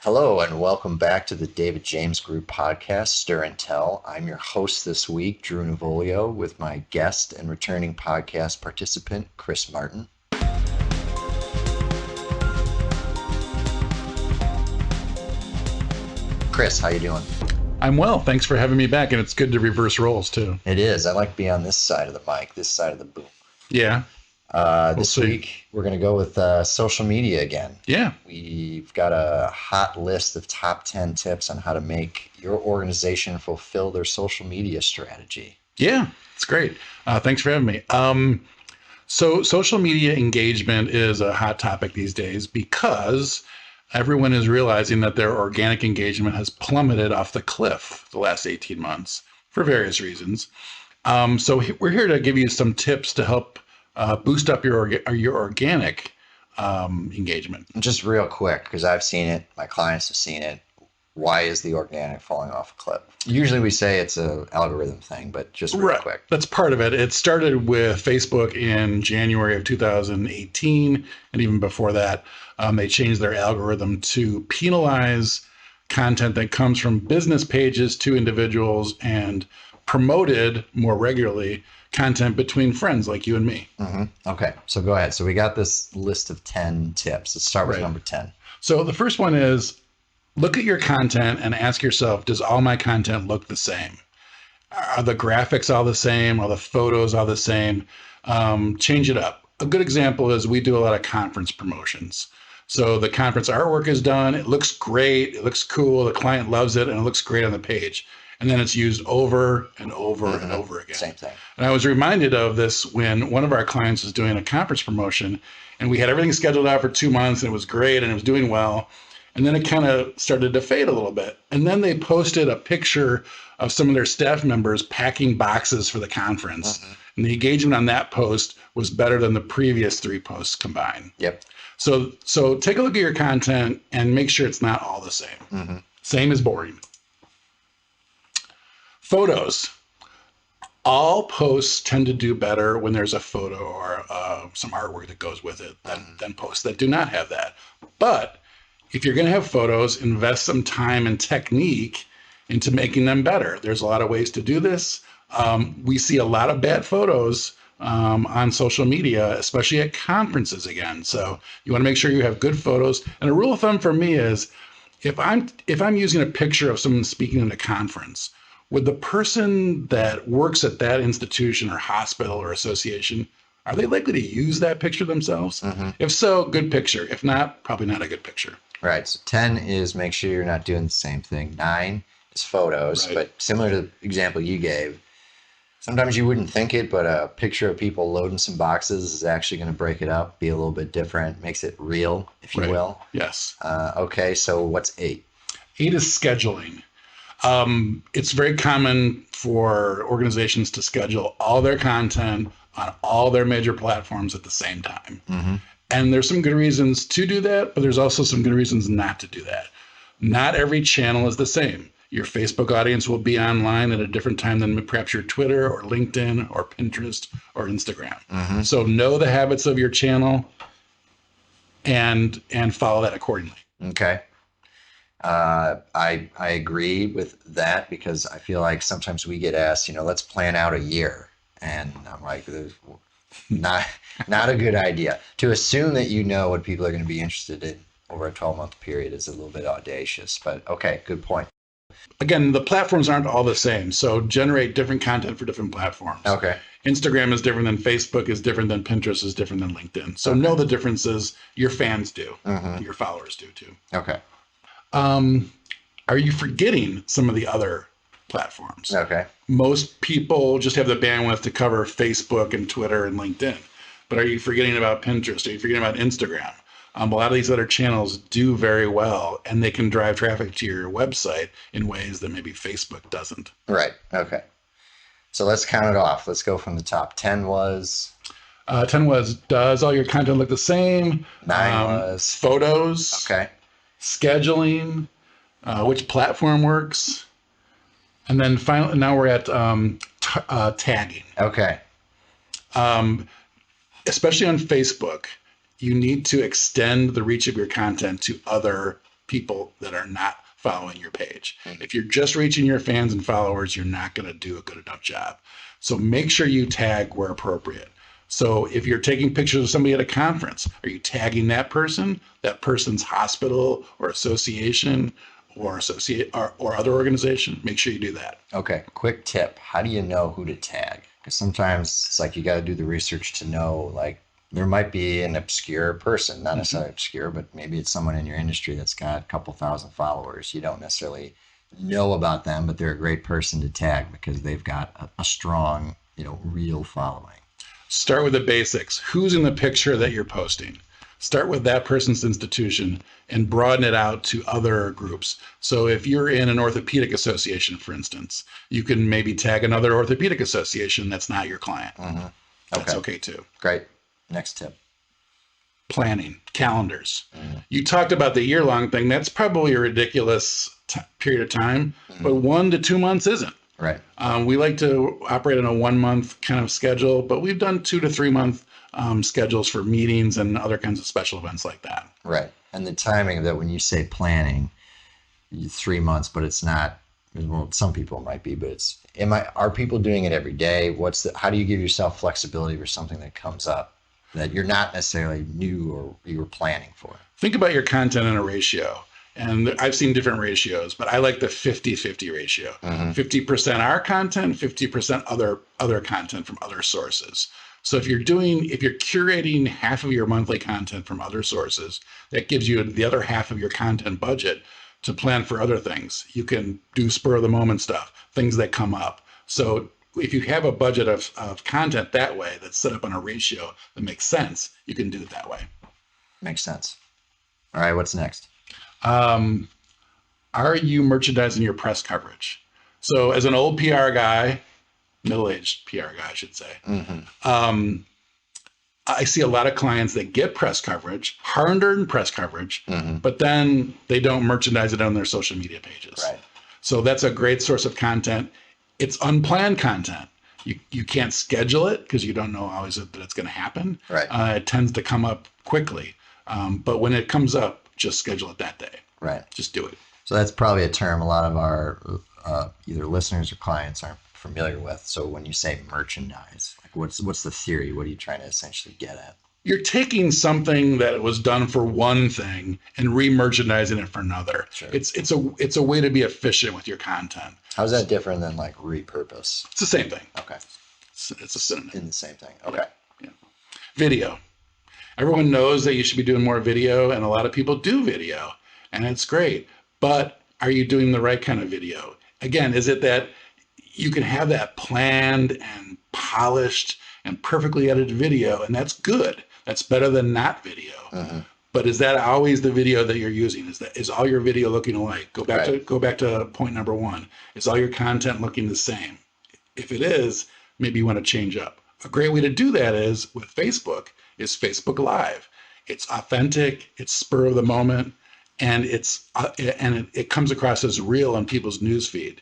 Hello and welcome back to the David James Group podcast, Stir and Tell. I'm your host this week, Drew Navolio, with my guest and returning podcast participant, Chris Martin. Chris, how you doing? I'm well. Thanks for having me back, and it's good to reverse roles too. It is. I like to be on this side of the mic, this side of the boom. Yeah. This week, we're going to go with social media again. Yeah. We've got a hot list of top 10 tips on how to make your organization fulfill their social media strategy. Yeah, it's great. Thanks for having me. So social media engagement is a hot topic these days because everyone is realizing that their organic engagement has plummeted off the cliff the last 18 months for various reasons. So we're here to give you some tips to help boost up your organic engagement. Just real quick, because I've seen it, my clients have seen it. Why is the organic falling off a cliff? Usually we say it's an algorithm thing, but just real quick. That's part of it. It started with Facebook in January of 2018, and even before that, they changed their algorithm to penalize content that comes from business pages to individuals and promoted more regularly content between friends like you and me. Mm-hmm. Okay, so go ahead. So we got this list of 10 tips. Let's start with number 10. So the first one is look at your content and ask yourself, does all my content look the same? Are the graphics all the same? Are the photos all the same? Change it up. A good example is we do a lot of conference promotions. So the conference artwork is done. It looks great. It looks cool. The client loves it and it looks great on the page. And then it's used over and over and over again. Same thing. And I was reminded of this when one of our clients was doing a conference promotion and we had everything scheduled out for 2 months and it was great and it was doing well. And then it kind of started to fade a little bit. And then they posted a picture of some of their staff members packing boxes for the conference. And the engagement on that post was better than the previous 3 posts combined. Yep. So take a look at your content and make sure it's not all the same. Same is boring. Photos. All posts tend to do better when there's a photo or some artwork that goes with it than posts that do not have that. But if you're going to have photos, invest some time and technique into making them better. There's a lot of ways to do this. We see a lot of bad photos on social media, especially at conferences again. So you want to make sure you have good photos. And a rule of thumb for me is if I'm using a picture of someone speaking at a conference, would the person that works at that institution or hospital or association, are they likely to use that picture themselves? If so, good picture. If not, probably not a good picture. Right. So 10 is make sure you're not doing the same thing. 9 is photos, but similar to the example you gave, sometimes you wouldn't think it, but a picture of people loading some boxes is actually going to break it up, be a little bit different, makes it real, if you will. Yes. Okay. So what's 8? 8 is scheduling. It's very common for organizations to schedule all their content on all their major platforms at the same time. And there's some good reasons to do that, but there's also some good reasons not to do that. Not every channel is the same. Your Facebook audience will be online at a different time than perhaps your Twitter or LinkedIn or Pinterest or Instagram. So know the habits of your channel and follow that accordingly. Okay. I agree with that because I feel like sometimes we get asked, let's plan out a year. And I'm like, not a good idea. To assume that you know what people are going to be interested in over a 12-month period is a little bit audacious, but okay, good point. Again, the platforms aren't all the same, so generate different content for different platforms. Okay. Instagram is different than Facebook, is different than Pinterest, is different than LinkedIn. So know the differences your fans do, your followers do too. Okay. Are you forgetting some of the other platforms? Okay. Most people just have the bandwidth to cover Facebook and Twitter and LinkedIn. But are you forgetting about Pinterest? Are you forgetting about Instagram? A lot of these other channels do very well, and they can drive traffic to your website in ways that maybe Facebook doesn't. Right. Okay. So let's count it off. Let's go from the top. 10 was? 10 was, does all your content look the same? 9 was? Photos. Okay. Scheduling. Which platform works? And then finally, now we're at tagging. Okay. Especially on Facebook, you need to extend the reach of your content to other people that are not following your page. If you're just reaching your fans and followers, you're not going to do a good enough job. So make sure you tag where appropriate. So if you're taking pictures of somebody at a conference, are you tagging that person, that person's hospital or association or other organization? Make sure you do that. Okay, quick tip. How do you know who to tag? Because sometimes it's like you got to do the research to know, like, there might be an obscure person, not necessarily obscure, but maybe it's someone in your industry that's got a couple thousand followers. You don't necessarily know about them, but they're a great person to tag because they've got a strong, real following. Start with the basics. Who's in the picture that you're posting? Start with that person's institution and broaden it out to other groups. So if you're in an orthopedic association, for instance, you can maybe tag another orthopedic association that's not your client. Okay. That's okay too. Great. Next tip. Planning, calendars. You talked about the year-long thing. That's probably a ridiculous period of time, but 1 to 2 months isn't. Right. We like to operate on a 1 month kind of schedule, but we've done 2 to 3 month schedules for meetings and other kinds of special events like that. Right. And the timing of that, when you say planning, 3 months, but it's not, well, some people might be, but are people doing it every day? How do you give yourself flexibility for something that comes up that you're not necessarily new or you were planning for? Think about your content in a ratio. And I've seen different ratios, but I like the 50-50 ratio. 50% our content, 50% other content from other sources. So if you're curating half of your monthly content from other sources, that gives you the other half of your content budget to plan for other things. You can do spur of the moment stuff, things that come up. So if you have a budget of content that way that's set up on a ratio that makes sense, you can do it that way. Makes sense. All right, what's next? Are you merchandising your press coverage? So as an old PR guy, middle-aged PR guy, I should say, I see a lot of clients that get press coverage, hard-earned press coverage, but then they don't merchandise it on their social media pages. Right. So that's a great source of content. It's unplanned content. You can't schedule it because you don't know always that it's going to happen. Right. It tends to come up quickly. But when it comes up, just schedule it that day. Right. Just do it. So that's probably a term a lot of our either listeners or clients aren't familiar with. So when you say merchandise, like what's the theory? What are you trying to essentially get at? You're taking something that was done for one thing and re-merchandising it for another. Sure. It's a way to be efficient with your content. How's that different than like repurpose? It's the same thing. Okay. It's a synonym. In the same thing. Okay. Yeah. Video. Everyone knows that you should be doing more video, and a lot of people do video, and it's great. But are you doing the right kind of video? Again, is it that you can have that planned and polished and perfectly edited video, and that's good. That's better than not video. But is that always the video that you're using? Is all your video looking alike? Go back to point number 1. Is all your content looking the same? If it is, maybe you want to change up. A great way to do that is with Facebook. Is Facebook Live. It's authentic, it's spur of the moment, and it comes across as real on people's newsfeed.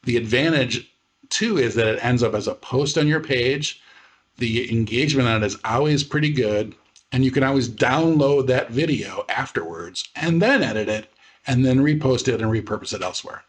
The advantage too is that it ends up as a post on your page. The engagement on it is always pretty good, and you can always download that video afterwards and then edit it and then repost it and repurpose it elsewhere.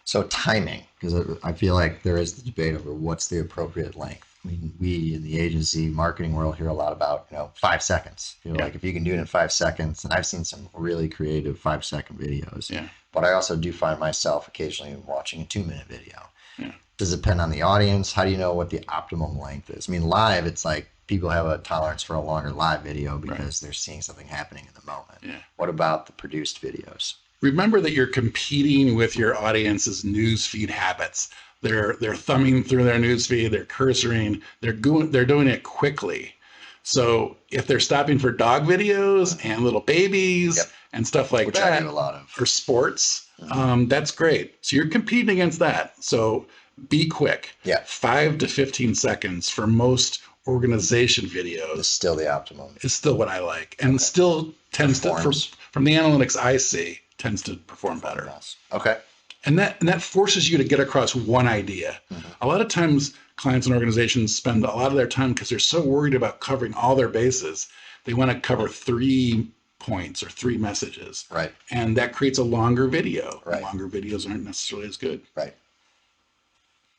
So timing, because I feel like there is the debate over what's the appropriate length. I mean, we in the agency marketing world hear a lot about, 5 seconds. Like if you can do it in 5 seconds, and I've seen some really creative 5-second videos. Yeah. But I also do find myself occasionally watching a 2-minute video. Yeah. Does it depend on the audience? How do you know what the optimum length is? I mean, live, it's like people have a tolerance for a longer live video because they're seeing something happening in the moment. Yeah. What about the produced videos? Remember that you're competing with your audience's newsfeed habits. They're thumbing through their newsfeed, they're cursoring, they're doing it quickly. So if they're stopping for dog videos and little babies and stuff like Which that, I do a lot of. or sports, that's great. So you're competing against that. So be quick. Yeah. 5 to 15 seconds for most organization videos It's still the optimum. is still what I like, and still tends Performs. to, from the analytics I see, tends to perform better. Yes. Okay. And that forces you to get across one idea. A lot of times clients and organizations spend a lot of their time because they're so worried about covering all their bases. They want to cover 3 points or 3 messages. Right. And that creates a longer video. Right. Longer videos aren't necessarily as good. Right.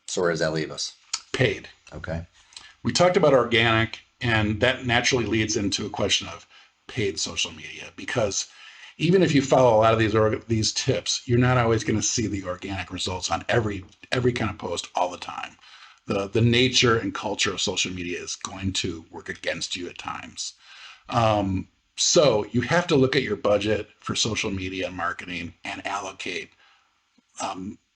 So where does that leave us? Paid. Okay. We talked about organic, and that naturally leads into a question of paid social media, because even if you follow a lot of these tips, you're not always going to see the organic results on every kind of post all the time. The nature and culture of social media is going to work against you at times. So you have to look at your budget for social media and marketing and allocate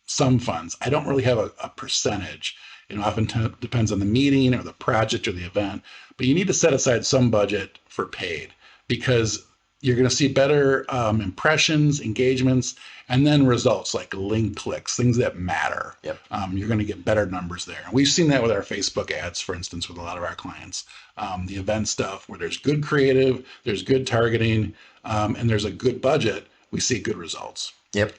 some funds. I don't really have a percentage. It often depends on the meeting or the project or the event, but you need to set aside some budget for paid, because you're going to see better impressions, engagements, and then results like link clicks, things that matter. Yep. You're going to get better numbers there. And we've seen that with our Facebook ads, for instance, with a lot of our clients. The event stuff where there's good creative, there's good targeting, and there's a good budget, we see good results. Yep.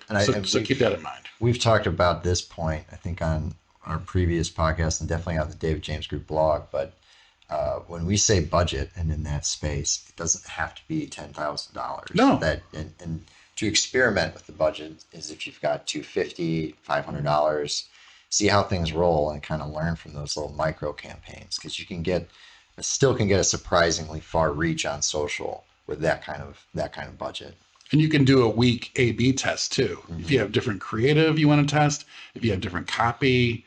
So keep that in mind. We've talked about this point, I think, on our previous podcast and definitely on the David James Group blog. But when we say budget and in that space, it doesn't have to be $10,000. No. And to experiment with the budget is if you've got $250, $500, see how things roll and kind of learn from those little micro campaigns, because you can still get a surprisingly far reach on social with that kind of budget. And you can do a week A/B test too. Mm-hmm. If you have different creative you want to test, if you have different copy,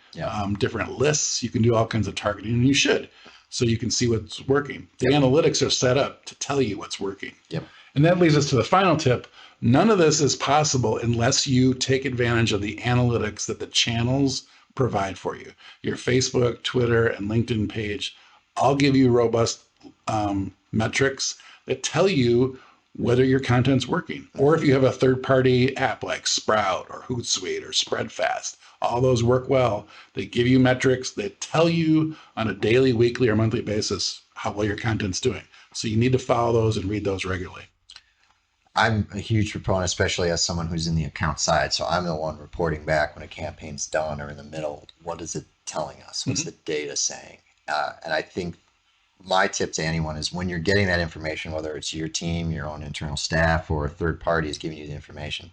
different lists, you can do all kinds of targeting, and you should, so you can see what's working. The analytics are set up to tell you what's working. Yep. And that leads us to the final tip. None of this is possible unless you take advantage of the analytics that the channels provide for you. Your Facebook, Twitter, and LinkedIn page all give you robust metrics that tell you whether your content's working. Or if you have a third-party app like Sprout or Hootsuite or Spreadfast, all those work well. They give you metrics that tell you on a daily, weekly, or monthly basis how well your content's doing. So you need to follow those and read those regularly. I'm a huge proponent, especially as someone who's in the account side. So I'm the one reporting back when a campaign's done or in the middle. What is it telling us? What's the data saying? And I think my tip to anyone is, when you're getting that information, whether it's your team, your own internal staff, or a third party is giving you the information,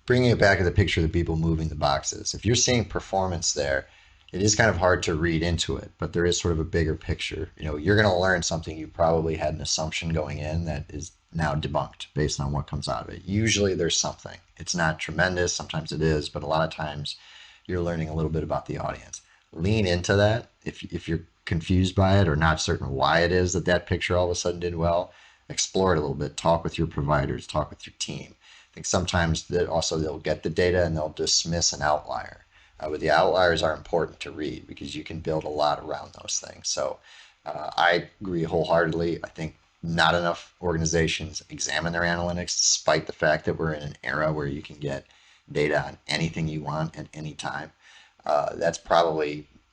bringing it back to the picture of the people moving the boxes. If you're seeing performance there, it is kind of hard to read into it, but there is sort of a bigger picture. You're going to learn something you probably had an assumption going in that is now debunked based on what comes out of it. Usually there's something. It's not tremendous. Sometimes it is, but a lot of times you're learning a little bit about the audience. Lean into that. If you're confused by it or not certain why it is that picture all of a sudden did well, explore it a little bit. Talk with your providers, talk with your team. I think sometimes they'll get the data and they'll dismiss an outlier. But the outliers are important to read because you can build a lot around those things. So I agree wholeheartedly. I think not enough organizations examine their analytics, despite the fact that we're in an era where you can get data on anything you want at any time.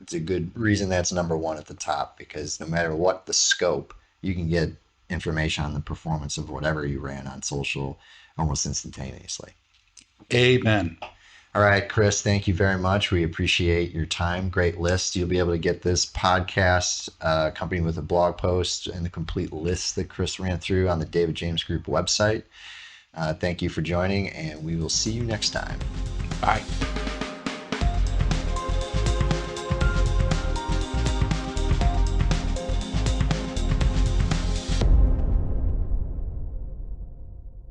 It's a good reason that's number one at the top, because no matter what the scope, you can get information on the performance of whatever you ran on social almost instantaneously. Amen. All right, Chris, thank you very much. We appreciate your time. Great list. You'll be able to get this podcast accompanied with a blog post and the complete list that Chris ran through on the David James Group website. Thank you for joining, and we will see you next time. Bye.